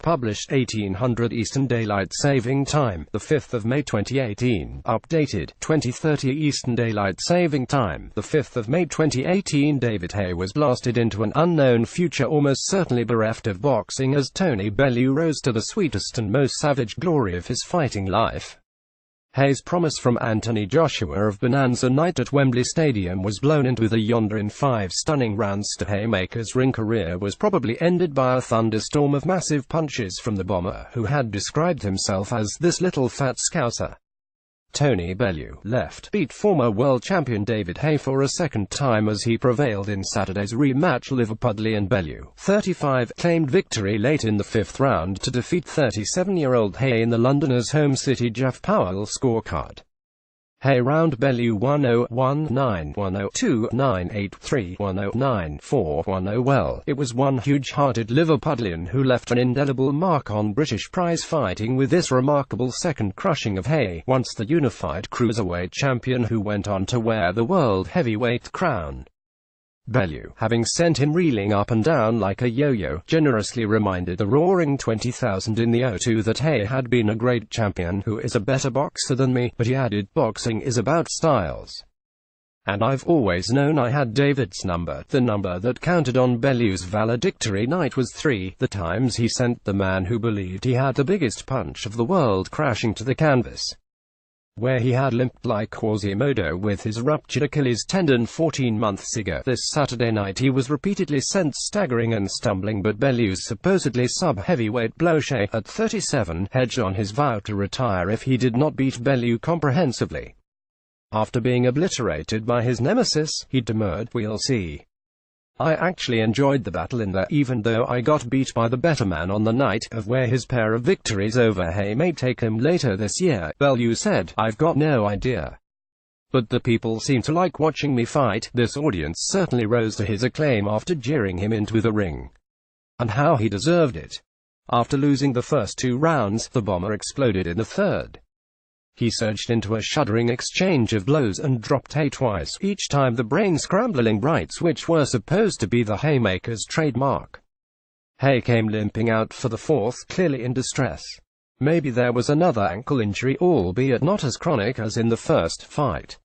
published 1800 Eastern Daylight Saving Time, the 5th of May 2018, updated 2030 Eastern Daylight Saving Time, the 5th of May 2018. David Haye was blasted into an unknown future almost certainly bereft of boxing as Tony Bellew rose to the sweetest and most savage glory of his fighting life. Haye's promise from Anthony Joshua of Bonanza Night at Wembley Stadium was blown into the yonder in 5 stunning rounds. Haymaker's ring career was probably ended by a thunderstorm of massive punches from the bomber, who had described himself as this little fat scouser. Tony Bellew beat former world champion David Haye for a second time as he prevailed in Saturday's rematch. Liverpudlian Bellew, 35, claimed victory late in the 5th round to defeat 37-year-old Haye in the Londoners' home City Jeff Powell scorecard. Haye round Bellew 1-0-1-9, 1-0-2, 9-8-3, 1-0-9, 4, 1-0. Well, it was one huge-hearted Liverpudlian who left an indelible mark on British prize fighting with this remarkable second crushing of Haye, once the unified cruiserweight champion who went on to wear the world heavyweight crown. Bellew, having sent him reeling up and down like a yo-yo, generously reminded the roaring 20,000 in the O2 that Haye had been a great champion who is a better boxer than me, but he added, boxing is about styles. And I've always known I had David's number. The number that counted on Bellew's valedictory night was 3, the times he sent the man who believed he had the biggest punch of the world crashing to the canvas, where he had limped like Quasimodo with his ruptured Achilles tendon 14 months ago. This Saturday night he was repeatedly sent staggering and stumbling, but Bellew's supposedly sub-heavyweight Bloche, at 37, hedged on his vow to retire if he did not beat Bellew comprehensively. After being obliterated by his nemesis, he demurred, "We'll see. I actually enjoyed the battle in there, even though I got beat by the better man on the night of where his pair of victories over Haye may take him later this year." Bellew said, "I've got no idea. But the people seem to like watching me fight." This audience certainly rose to his acclaim after jeering him into the ring. And how he deserved it. After losing the first 2 rounds, the bomber exploded in the 3rd. He surged into a shuddering exchange of blows and dropped Haye twice, each time the brain-scrambling rights which were supposed to be the Haymaker's trademark. Haye came limping out for the 4th, clearly in distress. Maybe there was another ankle injury, albeit not as chronic as in the first fight.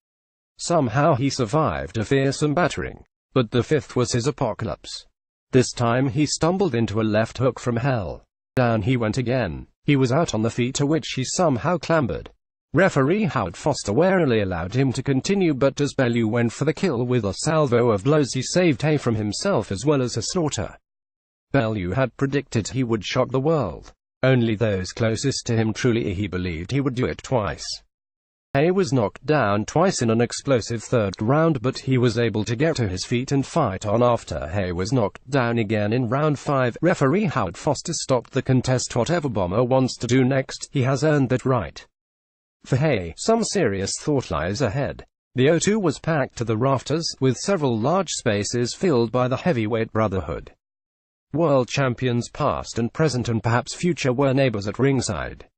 Somehow he survived a fearsome battering. But the 5th was his apocalypse. This time he stumbled into a left hook from hell. Down he went again. He was out on the feet to which he somehow clambered. Referee Howard Foster warily allowed him to continue, but as Bellew went for the kill with a salvo of blows he saved Haye from himself as well as a slaughter. Bellew had predicted he would shock the world. Only those closest to him truly he believed he would do it twice. Haye was knocked down twice in an explosive 3rd round, but he was able to get to his feet and fight on after Haye was knocked down again in round 5. Referee Howard Foster stopped the contest. Whatever bomber wants to do next, he has earned that right. For Haye, some serious thought lies ahead. The O2 was packed to the rafters, with several large spaces filled by the heavyweight brotherhood. World champions past and present and perhaps future were neighbors at ringside.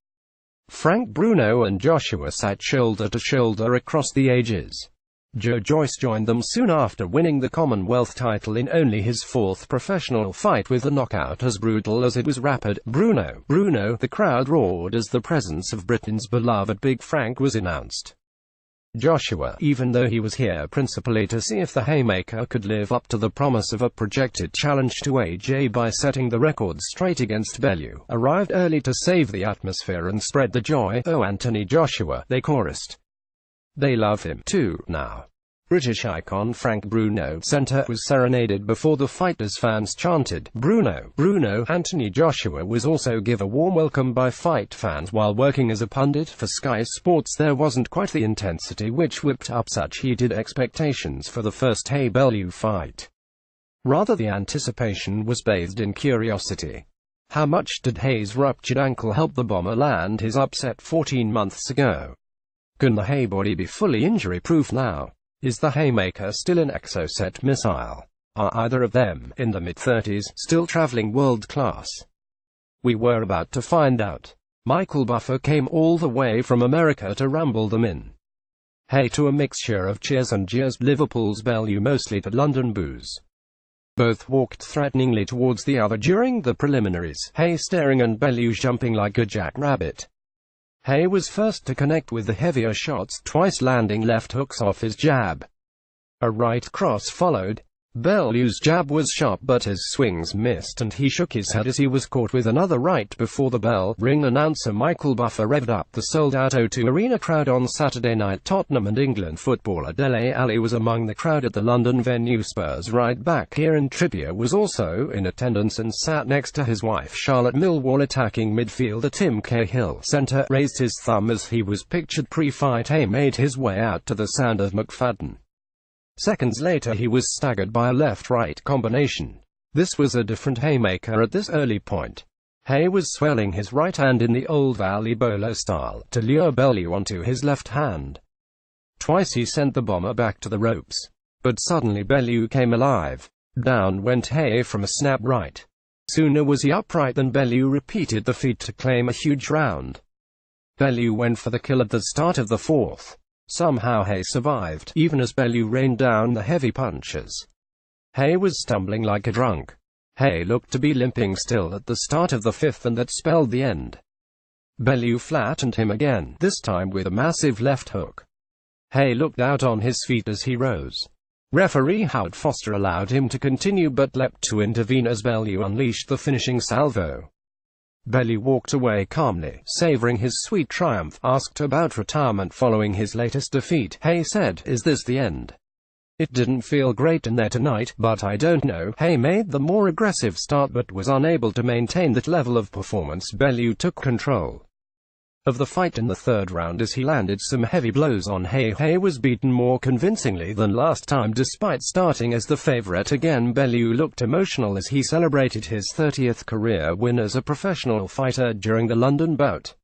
Frank Bruno and Joshua sat shoulder to shoulder across the ages. Joe Joyce joined them soon after winning the Commonwealth title in only his 4th professional fight, with a knockout as brutal as it was rapid. Bruno. The crowd roared as the presence of Britain's beloved Big Frank was announced. Joshua, even though he was here principally to see if the Haymaker could live up to the promise of a projected challenge to AJ by setting the record straight against Bellew, arrived early to save the atmosphere and spread the joy. "Oh, Anthony Joshua," they chorused. They love him, too, now. British icon Frank Bruno Centre was serenaded before the fight as fans chanted, "Bruno, Bruno." Anthony Joshua was also given a warm welcome by fight fans. While working as a pundit for Sky Sports, there wasn't quite the intensity which whipped up such heated expectations for the first Haye-Bellew fight. Rather, the anticipation was bathed in curiosity. How much did Haye's ruptured ankle help the bomber land his upset 14 months ago? Can the Haye body be fully injury-proof now? Is the Haymaker still an exocet missile? Are either of them, in the mid-30s, still traveling world-class? We were about to find out. Michael Buffer came all the way from America to ramble them in. Haye to a mixture of cheers and jeers, Liverpool's Bellew mostly to London boos. Both walked threateningly towards the other during the preliminaries, Haye staring and Bellew jumping like a jackrabbit. Haye was first to connect with the heavier shots, twice landing left hooks off his jab. A right cross followed. Bellew's jab was sharp but his swings missed and he shook his head as he was caught with another right before the bell ring announcer Michael Buffer revved up the sold-out O2 Arena crowd on Saturday night. Tottenham and England footballer Dele Alli was among the crowd at the London venue. Spurs right back Kieran Trippier was also in attendance and sat next to his wife Charlotte. Millwall attacking midfielder Tim Cahill centre raised his thumb as he was pictured pre-fight. Haye made his way out to the sound of McFadden. Seconds later he was staggered by a left-right combination. This was a different haymaker at this early point. Haye was swelling his right hand in the old Valley bowler style, to lure Bellew onto his left hand. Twice he sent the bomber back to the ropes. But suddenly Bellew came alive. Down went Haye from a snap right. Sooner was he upright than Bellew repeated the feat to claim a huge round. Bellew went for the kill at the start of the fourth. Somehow Haye survived, even as Bellew rained down the heavy punches. Haye was stumbling like a drunk. Haye looked to be limping still at the start of the fifth, and that spelled the end. Bellew flattened him again, this time with a massive left hook. Haye looked out on his feet as he rose. Referee Howard Foster allowed him to continue but leapt to intervene as Bellew unleashed the finishing salvo. Bellew walked away calmly, savouring his sweet triumph. Asked about retirement following his latest defeat, Haye said, "Is this the end? It didn't feel great in there tonight, but I don't know." Haye made the more aggressive start but was unable to maintain that level of performance. Bellew took control of the fight in the third round as he landed some heavy blows on Haye. Haye was beaten more convincingly than last time despite starting as the favourite again. Bellew looked emotional as he celebrated his 30th career win as a professional fighter during the London bout.